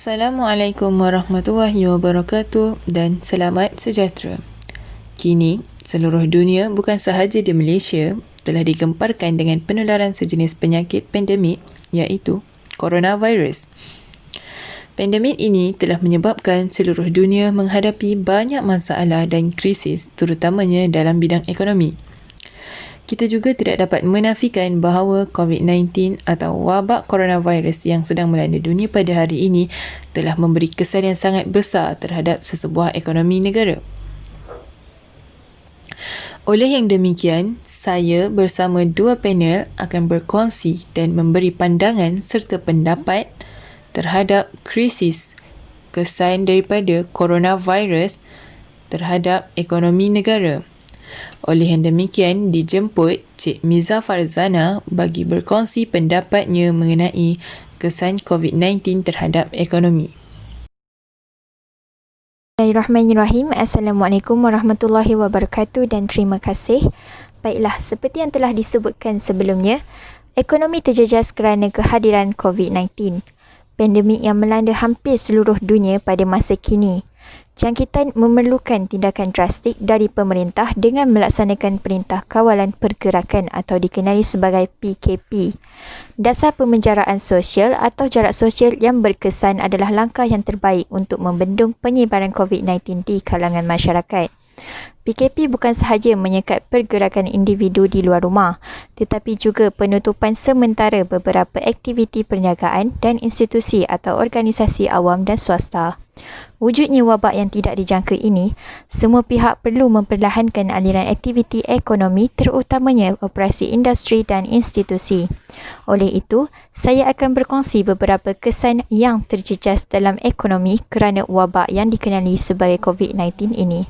Assalamualaikum warahmatullahi wabarakatuh dan selamat sejahtera. Kini, seluruh dunia bukan sahaja di Malaysia telah digemparkan dengan penularan sejenis penyakit pandemik iaitu coronavirus. Pandemik ini telah menyebabkan seluruh dunia menghadapi banyak masalah dan krisis terutamanya dalam bidang ekonomi. Kita juga tidak dapat menafikan bahawa COVID-19 atau wabak coronavirus yang sedang melanda dunia pada hari ini telah memberi kesan yang sangat besar terhadap sesebuah ekonomi negara. Oleh yang demikian, saya bersama dua panel akan berkongsi dan memberi pandangan serta pendapat terhadap krisis kesan daripada coronavirus terhadap ekonomi negara. Oleh yang demikian, dijemput Cik Miza Farzana bagi berkongsi pendapatnya mengenai kesan COVID-19 terhadap ekonomi. Bismillahirrahmanirrahim. Assalamualaikum warahmatullahi wabarakatuh dan terima kasih. Baiklah, seperti yang telah disebutkan sebelumnya, ekonomi terjejas kerana kehadiran COVID-19, pandemik yang melanda hampir seluruh dunia pada masa kini. Jangkitan memerlukan tindakan drastik dari pemerintah dengan melaksanakan Perintah Kawalan Pergerakan atau dikenali sebagai PKP. Dasar pemenjaraan sosial atau jarak sosial yang berkesan adalah langkah yang terbaik untuk membendung penyebaran COVID-19 di kalangan masyarakat. PKP bukan sahaja menyekat pergerakan individu di luar rumah, tetapi juga penutupan sementara beberapa aktiviti perniagaan dan institusi atau organisasi awam dan swasta. Wujudnya wabak yang tidak dijangka ini, semua pihak perlu memperlahankan aliran aktiviti ekonomi terutamanya operasi industri dan institusi. Oleh itu, saya akan berkongsi beberapa kesan yang terjejas dalam ekonomi kerana wabak yang dikenali sebagai COVID-19 ini.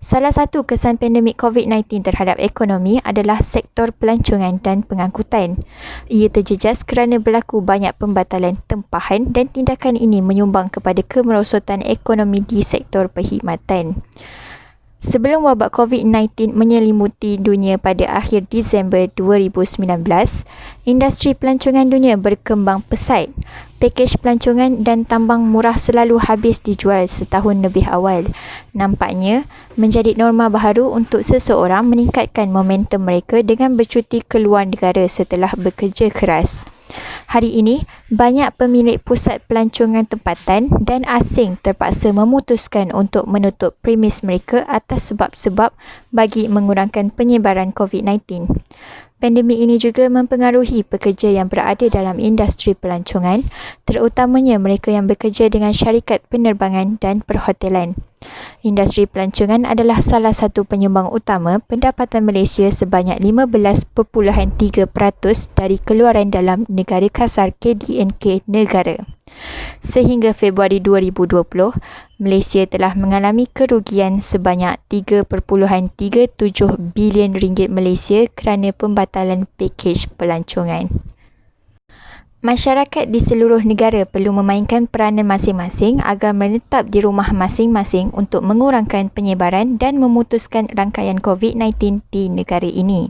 Salah satu kesan pandemik COVID-19 terhadap ekonomi adalah sektor pelancongan dan pengangkutan. Ia terjejas kerana berlaku banyak pembatalan tempahan dan tindakan ini menyumbang kepada kemerosotan ekonomi di sektor perkhidmatan. Sebelum wabak COVID-19 menyelimuti dunia pada akhir Disember 2019, industri pelancongan dunia berkembang pesat. Pakej pelancongan dan tambang murah selalu habis dijual setahun lebih awal. Nampaknya menjadi norma baharu untuk seseorang meningkatkan momentum mereka dengan bercuti ke luar negara setelah bekerja keras. Hari ini, banyak pemilik pusat pelancongan tempatan dan asing terpaksa memutuskan untuk menutup premis mereka atas sebab-sebab bagi mengurangkan penyebaran COVID-19. Pandemik ini juga mempengaruhi pekerja yang berada dalam industri pelancongan, terutamanya mereka yang bekerja dengan syarikat penerbangan dan perhotelan. Industri pelancongan adalah salah satu penyumbang utama pendapatan Malaysia sebanyak 15.3% dari keluaran dalam negara kasar KDNK negara. Sehingga Februari 2020, Malaysia telah mengalami kerugian sebanyak 3.37 bilion ringgit Malaysia kerana pembatalan pakej pelancongan. Masyarakat di seluruh negara perlu memainkan peranan masing-masing agar menetap di rumah masing-masing untuk mengurangkan penyebaran dan memutuskan rangkaian COVID-19 di negara ini.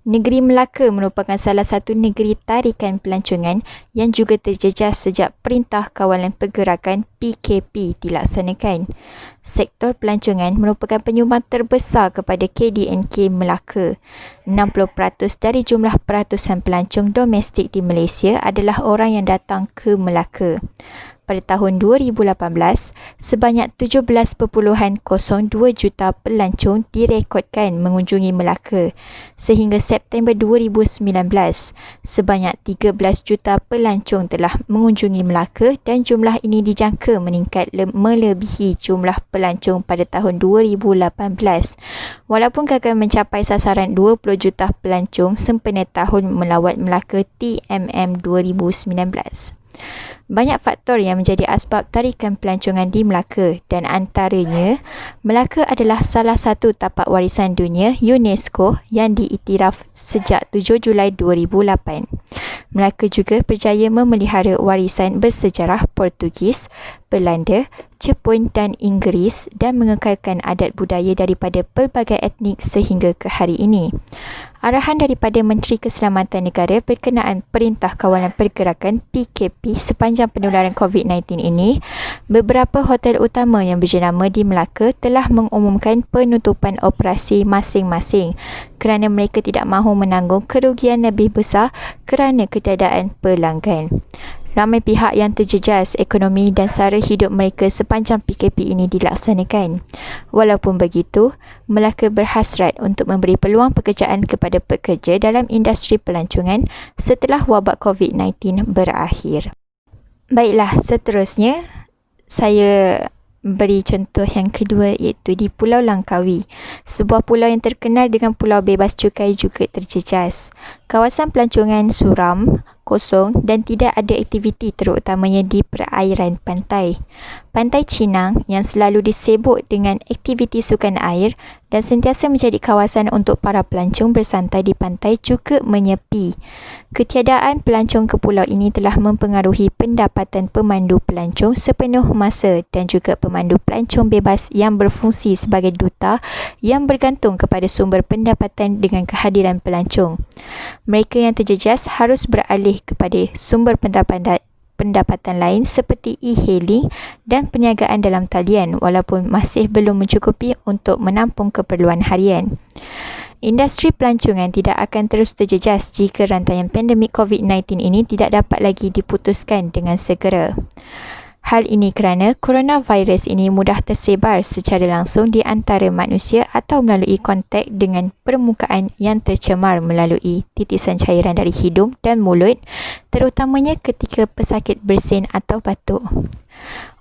Negeri Melaka merupakan salah satu negeri tarikan pelancongan yang juga terjejas sejak Perintah Kawalan Pergerakan PKP dilaksanakan. Sektor pelancongan merupakan penyumbang terbesar kepada KDNK Melaka. 60% dari jumlah peratusan pelancong domestik di Malaysia adalah orang yang datang ke Melaka. Pada tahun 2018, sebanyak 17.02 juta pelancong direkodkan mengunjungi Melaka. Sehingga September 2019, sebanyak 13 juta pelancong telah mengunjungi Melaka dan jumlah ini dijangka meningkat melebihi jumlah pelancong pada tahun 2018. Walaupun gagal mencapai sasaran 20 juta pelancong sempena tahun melawat Melaka TMM 2019. Banyak faktor yang menjadi asbab tarikan pelancongan di Melaka dan antaranya, Melaka adalah salah satu tapak warisan dunia UNESCO yang diiktiraf sejak 7 Julai 2008. Melaka juga berjaya memelihara warisan bersejarah Portugis, Belanda, Jepun dan Inggeris dan mengekalkan adat budaya daripada pelbagai etnik sehingga ke hari ini. Arahan daripada Menteri Keselamatan Negara berkenaan Perintah Kawalan Pergerakan PKP sepanjang penularan COVID-19 ini, beberapa hotel utama yang berjenama di Melaka telah mengumumkan penutupan operasi masing-masing kerana mereka tidak mahu menanggung kerugian lebih besar kerana ketiadaan pelanggan. Ramai pihak yang terjejas ekonomi dan sara hidup mereka sepanjang PKP ini dilaksanakan. Walaupun begitu, Melaka berhasrat untuk memberi peluang pekerjaan kepada pekerja dalam industri pelancongan setelah wabak COVID-19 berakhir. Baiklah, seterusnya saya beri contoh yang kedua iaitu di Pulau Langkawi. Sebuah pulau yang terkenal dengan pulau bebas cukai juga terjejas. Kawasan pelancongan suram, kosong dan tidak ada aktiviti terutamanya di perairan pantai. Pantai Cinang yang selalu disebut dengan aktiviti sukan air dan sentiasa menjadi kawasan untuk para pelancong bersantai di pantai juga menyepi. Ketiadaan pelancong ke pulau ini telah mempengaruhi pendapatan pemandu pelancong sepenuh masa dan juga pemandu pelancong bebas yang berfungsi sebagai duta yang bergantung kepada sumber pendapatan dengan kehadiran pelancong. Mereka yang terjejas harus beralih kepada sumber pendapatan lain seperti e-hailing dan perniagaan dalam talian walaupun masih belum mencukupi untuk menampung keperluan harian. Industri pelancongan tidak akan terus terjejas jika rantaian pandemik COVID-19 ini tidak dapat lagi diputuskan dengan segera. Hal ini kerana coronavirus ini mudah tersebar secara langsung di antara manusia atau melalui kontak dengan permukaan yang tercemar melalui titisan cairan dari hidung dan mulut, terutamanya ketika pesakit bersin atau batuk.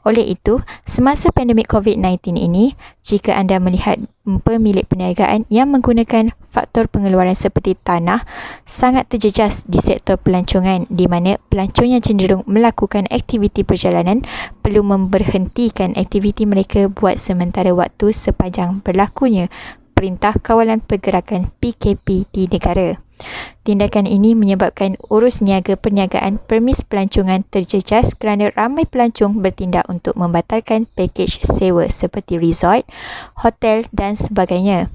Oleh itu, semasa pandemik COVID-19 ini, jika anda melihat pemilik perniagaan yang menggunakan faktor pengeluaran seperti tanah, sangat terjejas di sektor pelancongan di mana pelancong yang cenderung melakukan aktiviti perjalanan perlu memberhentikan aktiviti mereka buat sementara waktu sepanjang berlakunya Perintah Kawalan Pergerakan PKP di negara. Tindakan ini menyebabkan urus niaga perniagaan permis pelancongan terjejas kerana ramai pelancong bertindak untuk membatalkan pakej sewa seperti resort, hotel dan sebagainya.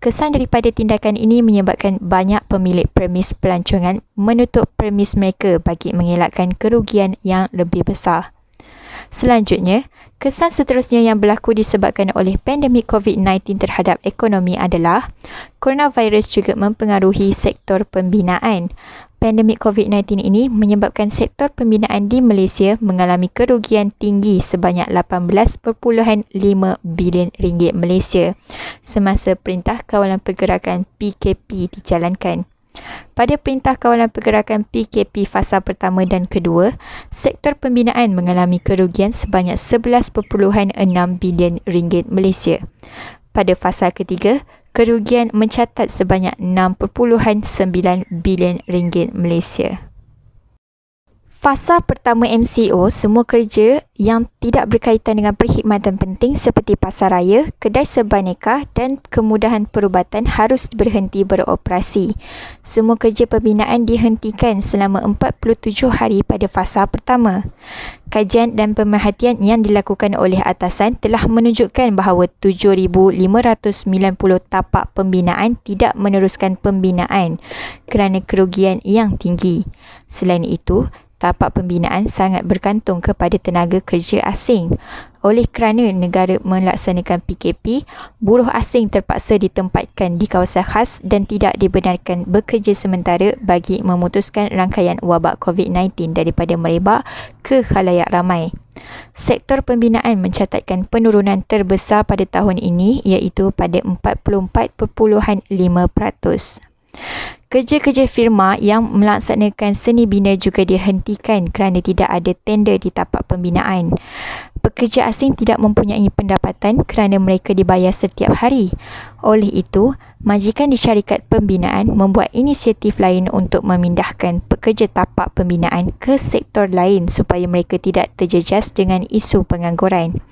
Kesan daripada tindakan ini menyebabkan banyak pemilik permis pelancongan menutup permis mereka bagi mengelakkan kerugian yang lebih besar. Selanjutnya, kesan seterusnya yang berlaku disebabkan oleh pandemik COVID-19 terhadap ekonomi adalah coronavirus juga mempengaruhi sektor pembinaan. Pandemik COVID-19 ini menyebabkan sektor pembinaan di Malaysia mengalami kerugian tinggi sebanyak 18.5 bilion ringgit Malaysia semasa Perintah Kawalan Pergerakan PKP dijalankan. Pada Perintah Kawalan Pergerakan PKP fasa pertama dan kedua, sektor pembinaan mengalami kerugian sebanyak 11.6 bilion ringgit Malaysia. Pada fasa ketiga, kerugian mencatat sebanyak 6.9 bilion ringgit Malaysia. Fasa pertama MCO, semua kerja yang tidak berkaitan dengan perkhidmatan penting seperti pasaraya, kedai serba nikah dan kemudahan perubatan harus berhenti beroperasi. Semua kerja pembinaan dihentikan selama 47 hari pada fasa pertama. Kajian dan pemerhatian yang dilakukan oleh atasan telah menunjukkan bahawa 7,590 tapak pembinaan tidak meneruskan pembinaan kerana kerugian yang tinggi. Selain itu, tapak pembinaan sangat bergantung kepada tenaga kerja asing. Oleh kerana negara melaksanakan PKP, buruh asing terpaksa ditempatkan di kawasan khas dan tidak dibenarkan bekerja sementara bagi memutuskan rangkaian wabak COVID-19 daripada merebak ke khalayak ramai. Sektor pembinaan mencatatkan penurunan terbesar pada tahun ini iaitu pada 44.5%. Kerja-kerja firma yang melaksanakan seni bina juga dihentikan kerana tidak ada tender di tapak pembinaan. Pekerja asing tidak mempunyai pendapatan kerana mereka dibayar setiap hari. Oleh itu, Majikan di syarikat pembinaan membuat inisiatif lain untuk memindahkan pekerja tapak pembinaan ke sektor lain supaya mereka tidak terjejas dengan isu pengangguran.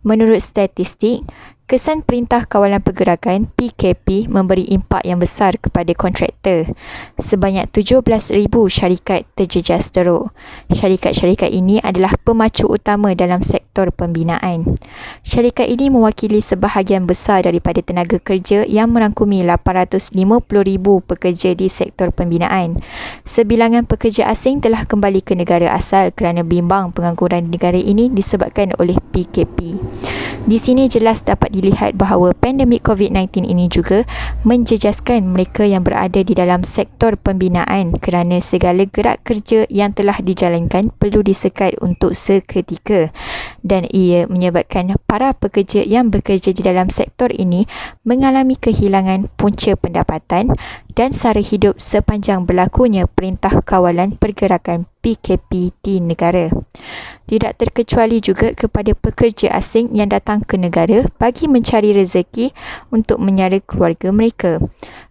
Menurut statistik, kesan Perintah Kawalan Pergerakan PKP memberi impak yang besar kepada kontraktor. Sebanyak 17,000 syarikat terjejas teruk. Syarikat-syarikat ini adalah pemacu utama dalam sektor pembinaan. Syarikat ini mewakili sebahagian besar daripada tenaga kerja yang merangkumi 850,000 pekerja di sektor pembinaan. Sebilangan pekerja asing telah kembali ke negara asal kerana bimbang pengangguran di negara ini disebabkan oleh PKP. Di sini jelas dapat dilihat bahawa pandemik COVID-19 ini juga menjejaskan mereka yang berada di dalam sektor pembinaan kerana segala gerak kerja yang telah dijalankan perlu disekat untuk seketika dan ia menyebabkan para pekerja yang bekerja di dalam sektor ini mengalami kehilangan punca pendapatan dan sara hidup sepanjang berlakunya Perintah Kawalan Pergerakan PKP di negara. Tidak terkecuali juga kepada pekerja asing yang datang ke negara bagi mencari rezeki untuk menyara keluarga mereka.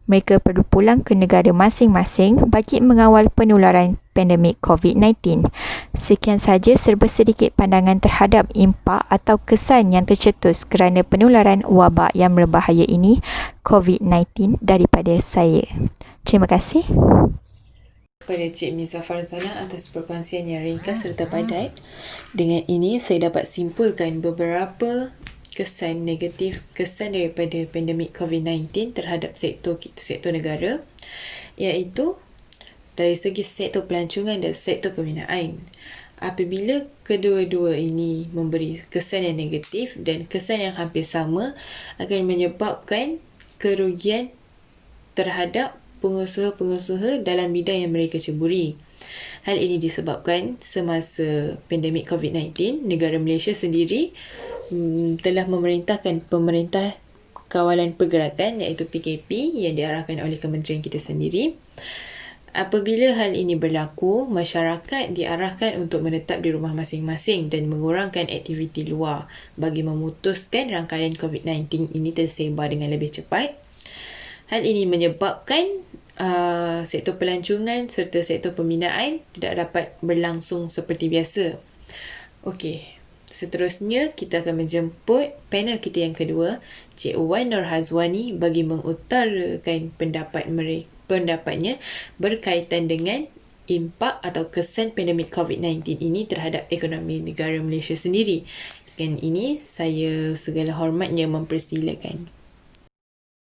Mereka perlu pulang ke negara masing-masing bagi mengawal penularan pandemik COVID-19. Sekian sahaja serba sedikit pandangan terhadap impak atau kesan yang tercetus kerana penularan wabak yang berbahaya ini, COVID-19, daripada saya. Terima kasih. Kepada Cik Miza Farzana atas perkongsian yang ringkas serta padat. Dengan ini, saya dapat simpulkan beberapa kesan negatif, kesan daripada pandemik COVID-19 terhadap sektor negara, iaitu dari segi sektor pelancongan dan sektor pembinaan. Apabila kedua-dua ini memberi kesan yang negatif dan kesan yang hampir sama, akan menyebabkan kerugian terhadap pengusaha-pengusaha dalam bidang yang mereka ceburi. Hal ini disebabkan semasa pandemik COVID-19, negara Malaysia sendiri telah memerintahkan Pemerintah Kawalan Pergerakan iaitu PKP yang diarahkan oleh kementerian kita sendiri. Apabila hal ini berlaku, masyarakat diarahkan untuk menetap di rumah masing-masing dan mengurangkan aktiviti luar bagi memutuskan rangkaian COVID-19 ini tersebar dengan lebih cepat. Hal ini menyebabkan sektor pelancongan serta sektor pembinaan tidak dapat berlangsung seperti biasa. Okey, seterusnya kita akan menjemput panel kita yang kedua, Cik Wan Nur Hazwani bagi mengutarakan pendapatnya berkaitan dengan impak atau kesan pandemik COVID-19 ini terhadap ekonomi negara Malaysia sendiri. Dan ini saya segala hormatnya mempersilakan.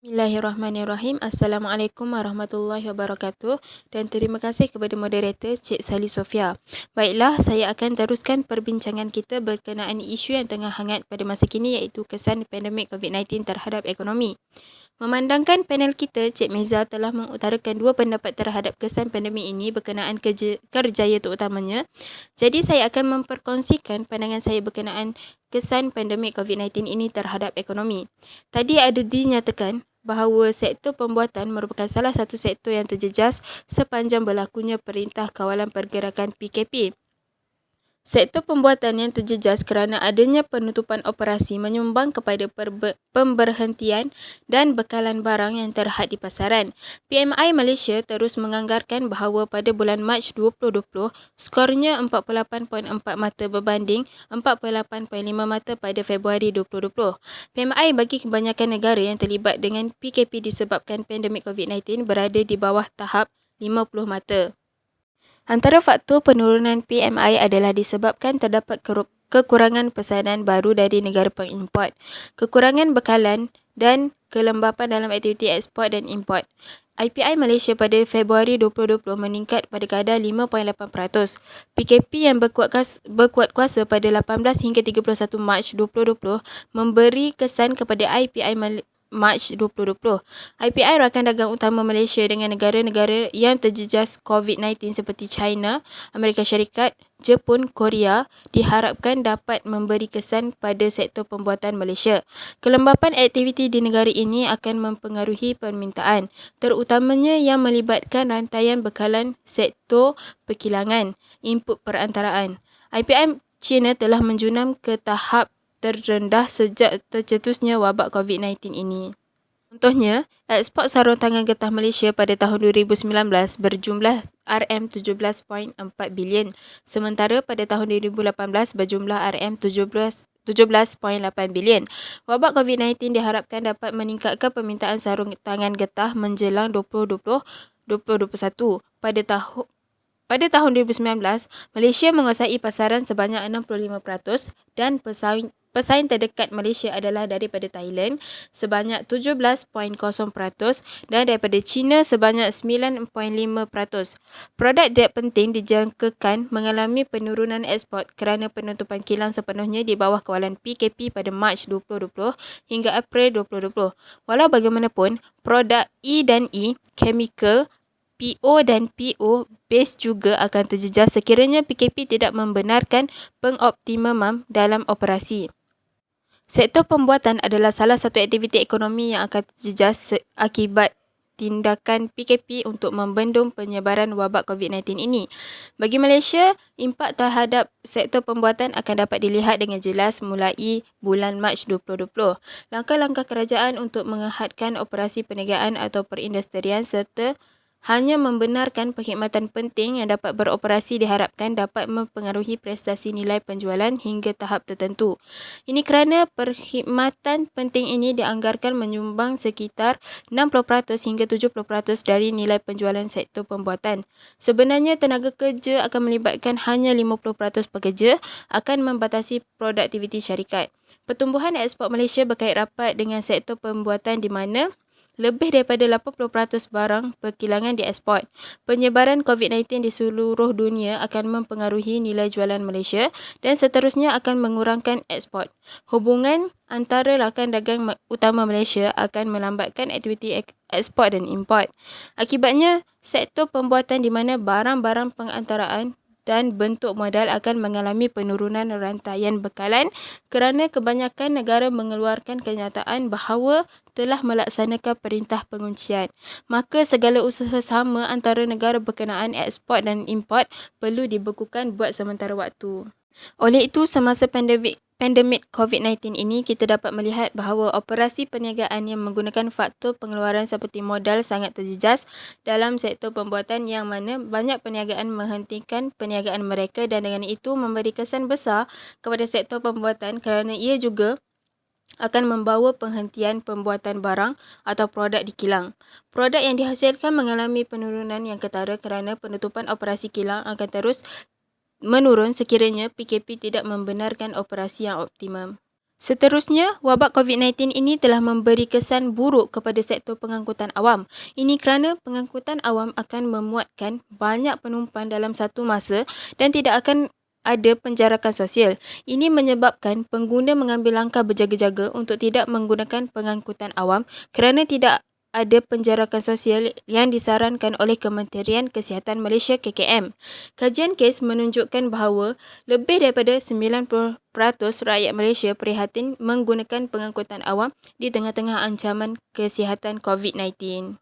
Bismillahirrahmanirrahim. Assalamualaikum warahmatullahi wabarakatuh dan terima kasih kepada moderator Cik Sali Sofia. Baiklah, saya akan teruskan perbincangan kita berkenaan isu yang tengah hangat pada masa kini iaitu kesan pandemik COVID-19 terhadap ekonomi. Memandangkan panel kita, Cik Meza telah mengutarakan dua pendapat terhadap kesan pandemik ini berkenaan kerjaya terutamanya. Jadi saya akan memperkongsikan pandangan saya berkenaan kesan pandemik COVID-19 ini terhadap ekonomi. Tadi ada dinyatakan bahawa sektor pembuatan merupakan salah satu sektor yang terjejas sepanjang berlakunya Perintah Kawalan Pergerakan PKP. Sektor pembuatan yang terjejas kerana adanya penutupan operasi menyumbang kepada pemberhentian dan bekalan barang yang terhad di pasaran. PMI Malaysia terus menganggarkan bahawa pada bulan Mac 2020, skornya 48.4 mata berbanding 48.5 mata pada Februari 2020. PMI bagi kebanyakan negara yang terlibat dengan PKP disebabkan pandemik COVID-19 berada di bawah tahap 50 mata. Antara faktor penurunan PMI adalah disebabkan terdapat kekurangan pesanan baru dari negara pengimport, kekurangan bekalan dan kelembapan dalam aktiviti ekspor dan import. IPI Malaysia pada Februari 2020 meningkat pada kadar 5.8%. PKP yang berkuat kuasa pada 18 hingga 31 Mac 2020 memberi kesan kepada IPI Mac 2020. IPI rakan dagang utama Malaysia dengan negara-negara yang terjejas COVID-19 seperti China, Amerika Syarikat, Jepun, Korea diharapkan dapat memberi kesan pada sektor pembuatan Malaysia. Kelembapan aktiviti di negara ini akan mempengaruhi permintaan, terutamanya yang melibatkan rantaian bekalan sektor perkilangan, input perantaraan. IPI China telah menjunam ke tahap terendah sejak tercetusnya wabak COVID-19 ini. Contohnya, ekspor sarung tangan getah Malaysia pada tahun 2019 berjumlah RM17.4 bilion, sementara pada tahun 2018 berjumlah RM17.8 bilion. Wabak COVID-19 diharapkan dapat meningkatkan permintaan sarung tangan getah menjelang 2020-2021. Pada tahun 2019, Malaysia menguasai pasaran sebanyak 65% dan pesaing terdekat Malaysia adalah daripada Thailand sebanyak 17.0% dan daripada China sebanyak 9.5%. Produk tidak penting dijangkakan mengalami penurunan ekspor kerana penutupan kilang sepenuhnya di bawah kawalan PKP pada Mac 2020 hingga April 2020. Walau bagaimanapun, produk E dan E, chemical, PO dan PO base juga akan terjejas sekiranya PKP tidak membenarkan pengoptimaman dalam operasi. Sektor pembuatan adalah salah satu aktiviti ekonomi yang akan terjejas akibat tindakan PKP untuk membendung penyebaran wabak COVID-19 ini. Bagi Malaysia, impak terhadap sektor pembuatan akan dapat dilihat dengan jelas mulai bulan Mac 2020. Langkah-langkah kerajaan untuk menghadkan operasi perniagaan atau perindustrian serta hanya membenarkan perkhidmatan penting yang dapat beroperasi diharapkan dapat mempengaruhi prestasi nilai penjualan hingga tahap tertentu. Ini kerana perkhidmatan penting ini dianggarkan menyumbang sekitar 60% hingga 70% dari nilai penjualan sektor pembuatan. Sebenarnya tenaga kerja akan melibatkan hanya 50% pekerja akan membatasi produktiviti syarikat. Pertumbuhan ekspor Malaysia berkait rapat dengan sektor pembuatan di mana lebih daripada 80% barang perkilangan dieksport. Penyebaran COVID-19 di seluruh dunia akan mempengaruhi nilai jualan Malaysia dan seterusnya akan mengurangkan ekspor. Hubungan antara rakan dagang utama Malaysia akan melambatkan aktiviti ekspor dan import. Akibatnya, sektor pembuatan di mana barang-barang pengantaraan dan bentuk modal akan mengalami penurunan rantaian bekalan kerana kebanyakan negara mengeluarkan kenyataan bahawa telah melaksanakan perintah penguncian. Maka segala usaha sama antara negara berkenaan ekspor dan import perlu dibekukan buat sementara waktu. Oleh itu, semasa pandemik COVID-19 ini, kita dapat melihat bahawa operasi perniagaan yang menggunakan faktor pengeluaran seperti modal sangat terjejas dalam sektor pembuatan yang mana banyak perniagaan menghentikan perniagaan mereka dan dengan itu memberi kesan besar kepada sektor pembuatan kerana ia juga akan membawa penghentian pembuatan barang atau produk di kilang. Produk yang dihasilkan mengalami penurunan yang ketara kerana penutupan operasi kilang akan terus menurun sekiranya PKP tidak membenarkan operasi yang optimum. Seterusnya, wabak COVID-19 ini telah memberi kesan buruk kepada sektor pengangkutan awam. Ini kerana pengangkutan awam akan memuatkan banyak penumpang dalam satu masa dan tidak akan ada penjarakan sosial. Ini menyebabkan pengguna mengambil langkah berjaga-jaga untuk tidak menggunakan pengangkutan awam kerana tidak ada penjarakan sosial yang disarankan oleh Kementerian Kesihatan Malaysia KKM. Kajian kes menunjukkan bahawa lebih daripada 90% rakyat Malaysia prihatin menggunakan pengangkutan awam di tengah-tengah ancaman kesihatan COVID-19.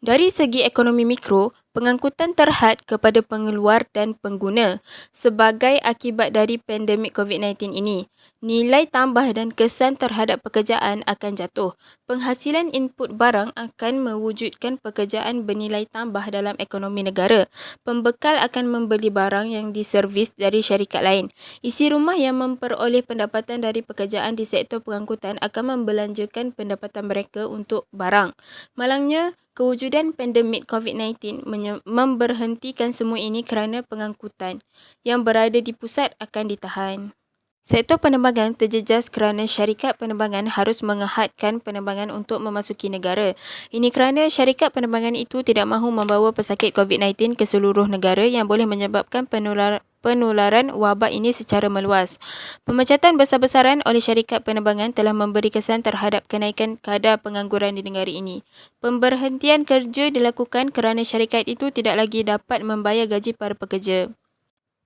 Dari segi ekonomi mikro, pengangkutan terhad kepada pengeluar dan pengguna sebagai akibat dari pandemik COVID-19 ini. Nilai tambah dan kesan terhadap pekerjaan akan jatuh. Penghasilan input barang akan mewujudkan pekerjaan bernilai tambah dalam ekonomi negara. Pembekal akan membeli barang yang diservis dari syarikat lain. Isi rumah yang memperoleh pendapatan dari pekerjaan di sektor pengangkutan akan membelanjakan pendapatan mereka untuk barang. Malangnya, kewujudan pandemik COVID-19 memberhentikan semua ini kerana pengangkutan yang berada di pusat akan ditahan. Sektor penerbangan terjejas kerana syarikat penerbangan harus menghadkan penerbangan untuk memasuki negara. Ini kerana syarikat penerbangan itu tidak mahu membawa pesakit COVID-19 ke seluruh negara yang boleh menyebabkan penularan wabak ini secara meluas. Pemecatan besar-besaran oleh syarikat penerbangan telah memberi kesan terhadap kenaikan kadar pengangguran di negara ini. Pemberhentian kerja dilakukan kerana syarikat itu tidak lagi dapat membayar gaji para pekerja.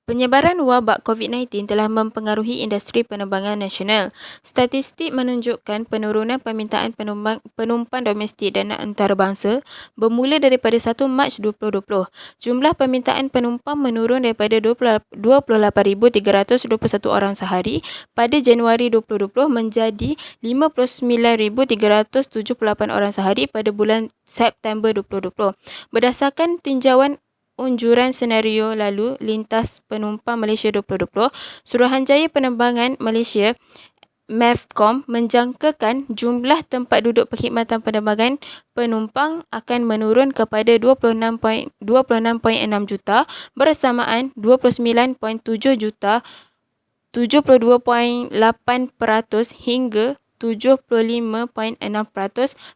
Penyebaran wabak COVID-19 telah mempengaruhi industri penerbangan nasional. Statistik menunjukkan penurunan permintaan penumpang domestik dan antarabangsa bermula daripada 1 Mac 2020. Jumlah permintaan penumpang menurun daripada 28,321 orang sehari pada Januari 2020 menjadi 59,378 orang sehari pada bulan September 2020. Berdasarkan tinjauan unjuran senario lalu lintas penumpang Malaysia 2020, Suruhanjaya Penerbangan Malaysia MEFCOM menjangkakan jumlah tempat duduk perkhidmatan penerbangan penumpang akan menurun kepada 26.6 juta bersamaan 29.7 juta 72.8% hingga 75.6%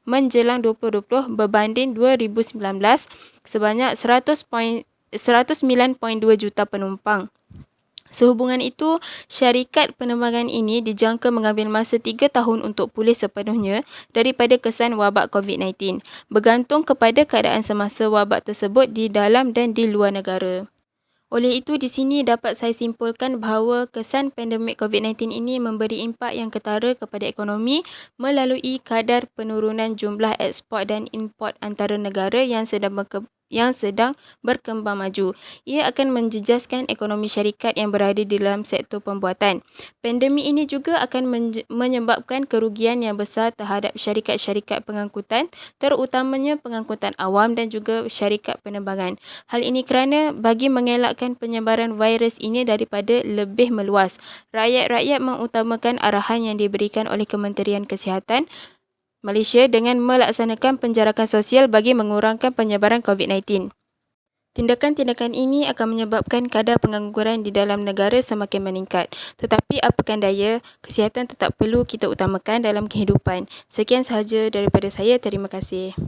menjelang 2020 berbanding 2019 sebanyak 109.2 juta penumpang. Sehubungan itu, syarikat penerbangan ini dijangka mengambil masa 3 tahun untuk pulih sepenuhnya daripada kesan wabak COVID-19, bergantung kepada keadaan semasa wabak tersebut di dalam dan di luar negara. Oleh itu, di sini dapat saya simpulkan bahawa kesan pandemik COVID-19 ini memberi impak yang ketara kepada ekonomi melalui kadar penurunan jumlah ekspor dan import antara negara yang sedang berkembang maju. Ia akan menjejaskan ekonomi syarikat yang berada di dalam sektor pembuatan. Pandemik ini juga akan menyebabkan kerugian yang besar terhadap syarikat-syarikat pengangkutan, terutamanya pengangkutan awam dan juga syarikat penerbangan. Hal ini kerana bagi mengelakkan penyebaran virus ini daripada lebih meluas, rakyat-rakyat mengutamakan arahan yang diberikan oleh Kementerian Kesihatan Malaysia dengan melaksanakan penjarakan sosial bagi mengurangkan penyebaran COVID-19. Tindakan-tindakan ini akan menyebabkan kadar pengangguran di dalam negara semakin meningkat. Tetapi apakan daya, kesihatan tetap perlu kita utamakan dalam kehidupan. Sekian sahaja daripada saya. Terima kasih.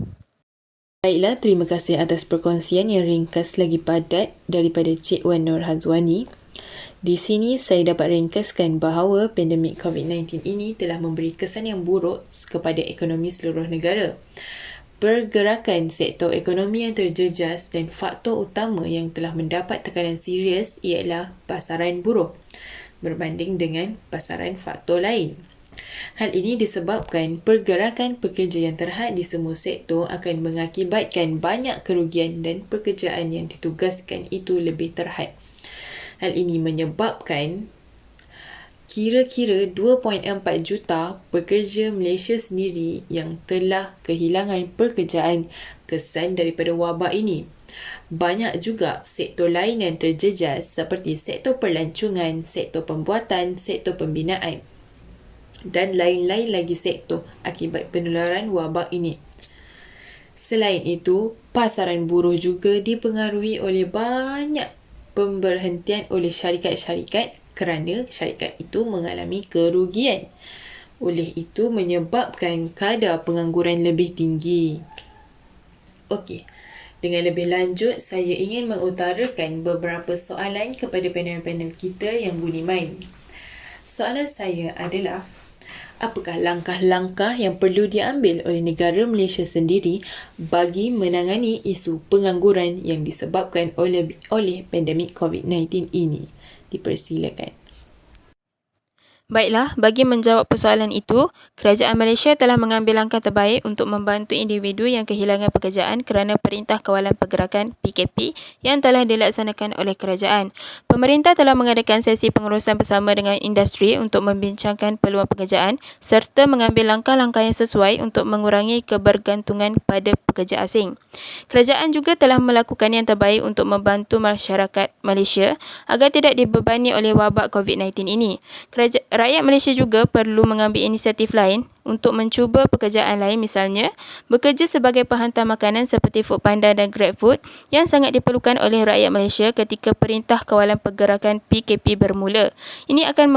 Baiklah, terima kasih atas perkongsian yang ringkas lagi padat daripada Cik Wan Nur Hazwani. Di sini saya dapat ringkaskan bahawa pandemik COVID-19 ini telah memberi kesan yang buruk kepada ekonomi seluruh negara. Pergerakan sektor ekonomi yang terjejas dan faktor utama yang telah mendapat tekanan serius ialah pasaran buruh berbanding dengan pasaran faktor lain. Hal ini disebabkan pergerakan pekerja yang terhad di semua sektor akan mengakibatkan banyak kerugian dan pekerjaan yang ditugaskan itu lebih terhad. Hal ini menyebabkan kira-kira 2.4 juta pekerja Malaysia sendiri yang telah kehilangan pekerjaan kesan daripada wabak ini. Banyak juga sektor lain yang terjejas seperti sektor pelancongan, sektor pembuatan, sektor pembinaan dan lain-lain lagi sektor akibat penularan wabak ini. Selain itu, pasaran buruh juga dipengaruhi oleh banyak pemberhentian oleh syarikat-syarikat kerana syarikat itu mengalami kerugian. Oleh itu menyebabkan kadar pengangguran lebih tinggi. Okey, dengan lebih lanjut saya ingin mengutarakan beberapa soalan kepada panel-panel kita yang budiman. Soalan saya adalah, apakah langkah-langkah yang perlu diambil oleh negara Malaysia sendiri bagi menangani isu pengangguran yang disebabkan oleh pandemik COVID-19 ini? Dipersilakan. Baiklah, bagi menjawab persoalan itu, Kerajaan Malaysia telah mengambil langkah terbaik untuk membantu individu yang kehilangan pekerjaan kerana Perintah Kawalan Pergerakan PKP yang telah dilaksanakan oleh kerajaan. Pemerintah telah mengadakan sesi pengurusan bersama dengan industri untuk membincangkan peluang pekerjaan serta mengambil langkah-langkah yang sesuai untuk mengurangi kebergantungan pada pekerja asing. Kerajaan juga telah melakukan yang terbaik untuk membantu masyarakat Malaysia agar tidak dibebani oleh wabak COVID-19 ini. Rakyat Malaysia juga perlu mengambil inisiatif lain untuk mencuba pekerjaan lain, misalnya bekerja sebagai penghantar makanan seperti Foodpanda dan GrabFood yang sangat diperlukan oleh rakyat Malaysia ketika Perintah Kawalan Pergerakan PKP bermula. Ini akan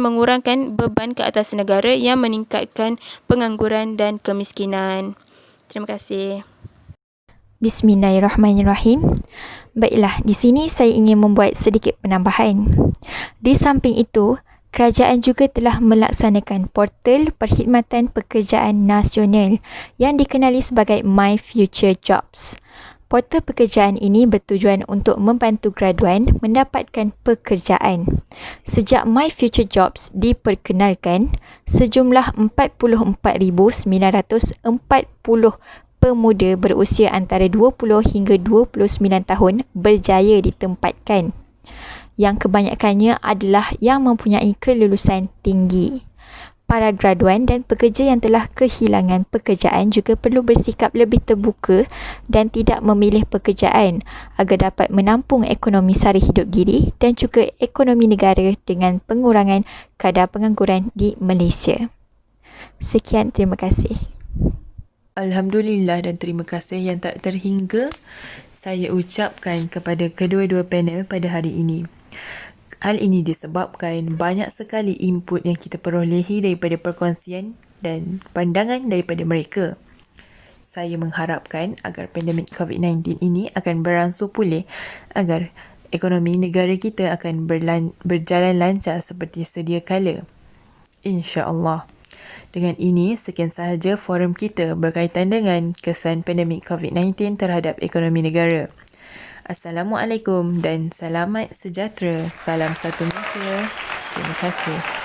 mengurangkan beban ke atas negara yang meningkatkan pengangguran dan kemiskinan. Terima kasih. Bismillahirrahmanirrahim. Baiklah, di sini saya ingin membuat sedikit penambahan. Di samping itu, kerajaan juga telah melaksanakan portal perkhidmatan pekerjaan nasional yang dikenali sebagai My Future Jobs. Portal pekerjaan ini bertujuan untuk membantu graduan mendapatkan pekerjaan. Sejak My Future Jobs diperkenalkan, sejumlah 44,940 pemuda berusia antara 20 hingga 29 tahun berjaya ditempatkan. Yang kebanyakannya adalah yang mempunyai kelulusan tinggi. Para graduan dan pekerja yang telah kehilangan pekerjaan juga perlu bersikap lebih terbuka dan tidak memilih pekerjaan agar dapat menampung ekonomi sara hidup diri dan juga ekonomi negara dengan pengurangan kadar pengangguran di Malaysia. Sekian, terima kasih. Alhamdulillah dan terima kasih yang tak terhingga saya ucapkan kepada kedua-dua panel pada hari ini. Hal ini disebabkan banyak sekali input yang kita perolehi daripada perkongsian dan pandangan daripada mereka. Saya mengharapkan agar pandemik COVID-19 ini akan beransur pulih agar ekonomi negara kita akan berjalan lancar seperti sedia kala. InsyaAllah. Dengan ini, sekian sahaja forum kita berkaitan dengan kesan pandemik COVID-19 terhadap ekonomi negara. Assalamualaikum dan selamat sejahtera. Salam satu Malaysia. Terima kasih.